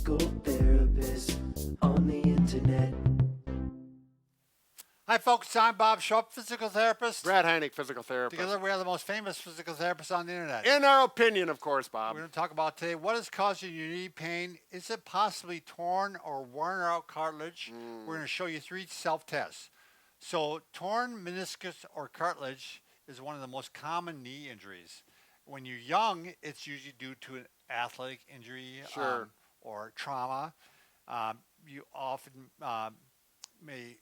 physical therapist on the internet. Hi, folks. I'm Bob Schrupp, physical therapist. Brad Heineck, physical therapist. Together, we are the most famous physical therapists on the internet. In our opinion, of course, Bob. We're going to talk about today what is causing your knee pain. Is it possibly torn or worn out cartilage? We're going to show you 3 self-tests. So, torn meniscus or cartilage is one of the most common knee injuries. When you're young, it's usually due to an athletic injury or trauma. You often may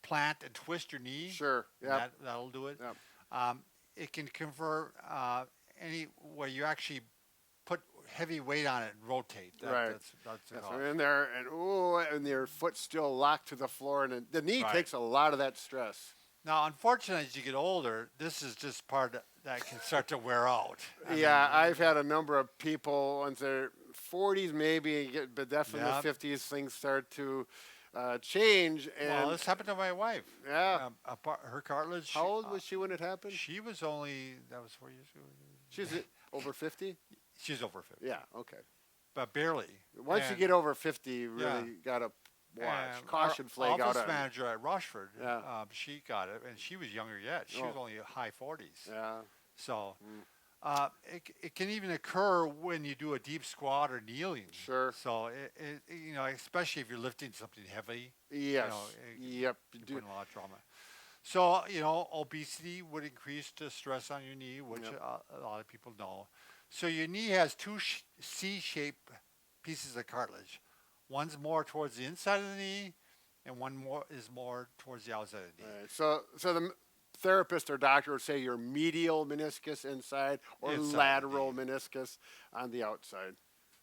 plant and twist your knee. Sure. Yeah. That'll do it. Yep. It can convert any where you actually put heavy weight on it and rotate. Right. That's in there, and your foot's still locked to the floor, and the knee takes a lot of that stress. Now, unfortunately, as you get older, this is just part that can start to wear out. I've had a number of people once they're 40s maybe, but definitely in the 50s, things start to change. And this happened to my wife. Yeah. Her cartilage. How old was she when it happened? She was only, that was 4 years ago. She's over 50? She's over 50. Yeah, okay. But barely. Once you get over 50, you really got to watch. Caution flag out. Office manager at Rushford, Yeah. she got it, and she was younger yet. She was only high 40s. Yeah. So it can even occur when you do a deep squat or kneeling. Sure. So especially if you're lifting something heavy. Yes. You're putting a lot of trauma. So obesity would increase the stress on your knee, which a lot of people know. So your knee has 2 C-shaped pieces of cartilage. One's more towards the inside of the knee, and one more is more towards the outside of the knee. Right. So the therapist or doctor would say your medial meniscus inside or lateral meniscus on the outside.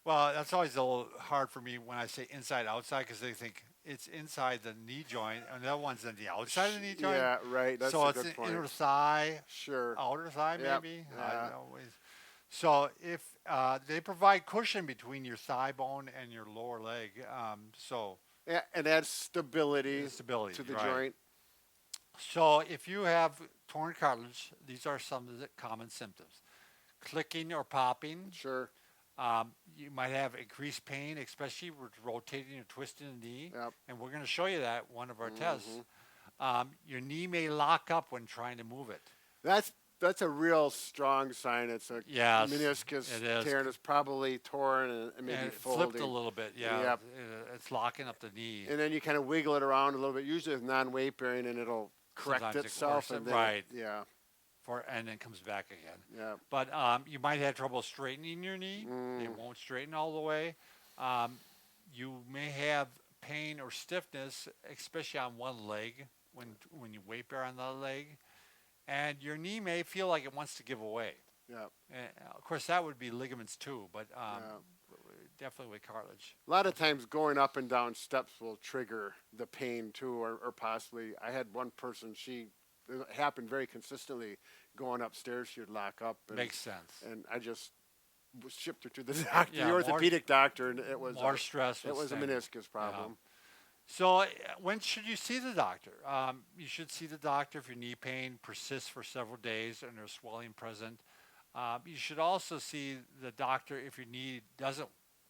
Well, that's always a little hard for me when I say inside outside because they think it's inside the knee joint and the other one's on the outside of the knee joint. Yeah, right. That's so a it's good an point. inner thigh, Sure, outer thigh maybe. Yeah. I don't know. So if they provide cushion between your thigh bone and your lower leg, and adds stability to the right. joint. So if you have torn cartilage, these are some of the common symptoms: clicking or popping. Sure. You might have increased pain, especially with rotating or twisting the knee. Yep. And we're going to show you that one of our tests. Your knee may lock up when trying to move it. That's a real strong sign. It's a meniscus tear, and it's probably torn and maybe folding. Flipped a little bit. Yeah. Yep. It's locking up the knee. And then you kind of wiggle it around a little bit, usually with non-weight bearing, and it'll correct Sometimes itself. And then right. Yeah. And then comes back again. Yeah. But you might have trouble straightening your knee. It won't straighten all the way. You may have pain or stiffness, especially on one leg when you weight bear on the other leg. And your knee may feel like it wants to give away. Yeah. And of course, that would be ligaments too, but definitely with cartilage. A lot of times going up and down steps will trigger the pain too, or possibly. I had one person, it happened very consistently going upstairs. She would lock up. Makes sense. And I just shipped her to the doctor, the orthopedic doctor, and it was more stress. It was a meniscus problem. So when should you see the doctor? You should see the doctor if your knee pain persists for several days and there's swelling present. You should also see the doctor if your knee doesn't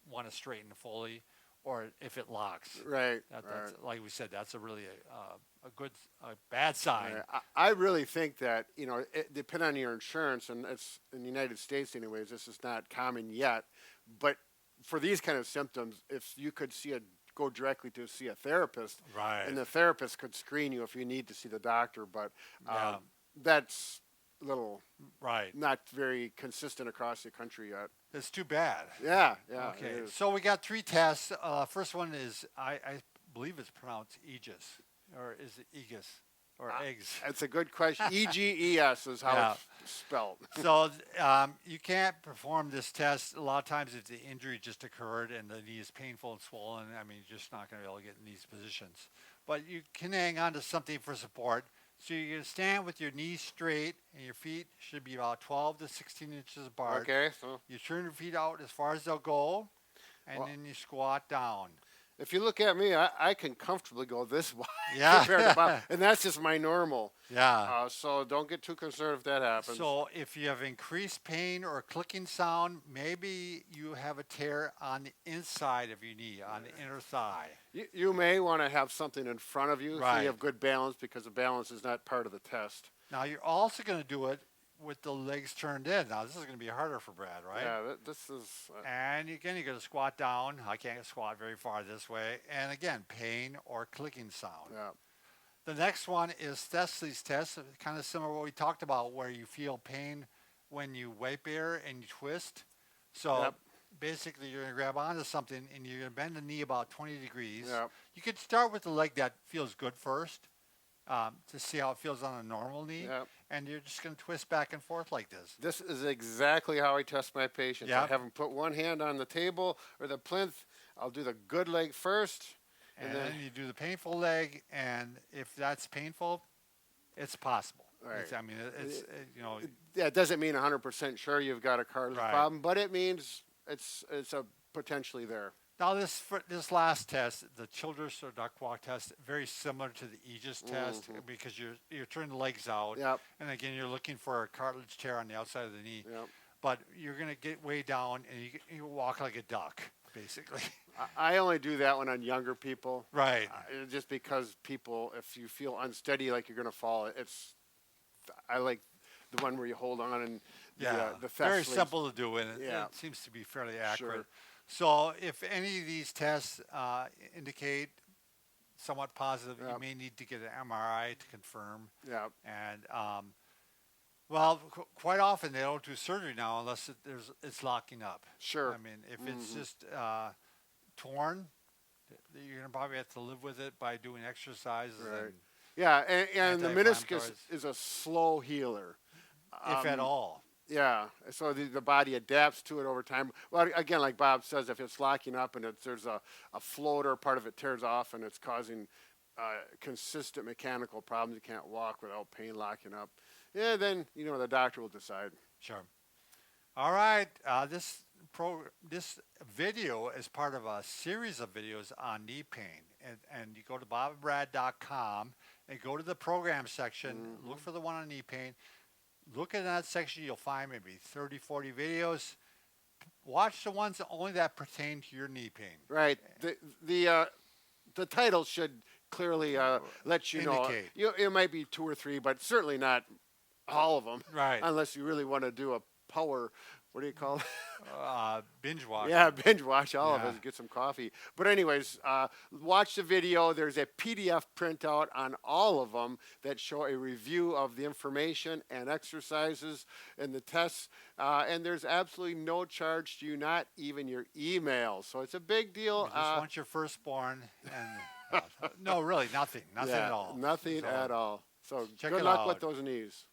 want to straighten fully or if it locks. Right. That's, like we said, that's a really a bad sign. Right. I really think that, it depends on your insurance, and it's in the United States anyways, this is not common yet. But for these kind of symptoms, if you could go directly to see a therapist, right, and the therapist could screen you if you need to see the doctor, but that's a little not very consistent across the country yet. It's too bad. Yeah. Okay, so we got 3 tests. First one is, I believe it's pronounced Eges, or is it Eges, or Eges? That's a good question. EGES is how it's spelled. So you can't perform this test. A lot of times if the injury just occurred and the knee is painful and swollen, you're just not going to be able to get in these positions. But you can hang on to something for support. So you're going to stand with your knees straight and your feet should be about 12 to 16 inches apart. Okay. So you turn your feet out as far as they'll go, and then you squat down. if you look at me, I can comfortably go this wide Yeah. compared to Bob, and that's just my normal. Yeah. So don't get too concerned if that happens. So if you have increased pain or clicking sound, maybe you have a tear on the inside of your knee, on the inner thigh. You may want to have something in front of you so Right. you have good balance, because the balance is not part of the test. Now you're also going to do it with the legs turned in. Now this is going to be harder for Brad, right? Yeah, this is. And again, you're going to squat down. I can't squat very far this way. And again, pain or clicking sound. Yeah. The next one is Thessaly's test, kind of similar to what we talked about, where you feel pain when you wipe air and you twist. So Yep. basically, you're going to grab onto something and you're going to bend the knee about 20 degrees. Yep. You could start with the leg that feels good first to see how it feels on a normal knee. Yep. And you're just going to twist back and forth like this. This is exactly how I test my patients. I Yep. have them put one hand on the table or the plinth. I'll do the good leg first. And then you do the painful leg, and if that's painful, it's possible. Right. Yeah. It doesn't mean 100% sure you've got a cartilage Right. problem, but it means it's a potentially there. Now this last test, the Childress or duck walk test, very similar to the Eges test because you're turning the legs out, Yep. and again you're looking for a cartilage tear on the outside of the knee, Yep. but you're gonna get way down and you walk like a duck, basically. I only do that one on younger people. Right. Just because people, if you feel unsteady like you're going to fall, I like the one where you hold on and the very Thessaly. simple to do, and Yeah. it seems to be fairly accurate. Sure. So if any of these tests indicate somewhat positive, you Yep. may need to get an MRI to confirm. Yeah. And quite often they don't do surgery now unless it's locking up. Sure. I mean, if it's just torn, you're gonna probably have to live with it by doing exercises, Right. Yeah, and the meniscus anti-inflammatories. is a slow healer. If at all. Yeah, so the body adapts to it over time. Well, again, like Bob says, if it's locking up and there's a floater, part of it tears off and it's causing consistent mechanical problems, you can't walk without pain locking up, then, the doctor will decide. Sure. All right. This video is part of a series of videos on knee pain. And you go to bobandbrad.com and go to the program section, look for the one on knee pain. Look at that section, you'll find maybe 30, 40 videos. Watch the ones only that pertain to your knee pain. Right. The title should clearly let you Indicate. know. It might be 2 or 3, but certainly not all of them. Right. Unless you really want to do a power, what do you call it? Binge watch. Yeah, binge watch all of Yeah. it. Get some coffee. But anyways, watch the video. There's a PDF printout on all of them that show a review of the information and exercises and the tests. And there's absolutely no charge to you, not even your email. So it's a big deal. You just want your firstborn and no, really nothing. Nothing at all. Nothing So, at all. So check good it luck out. with those knees.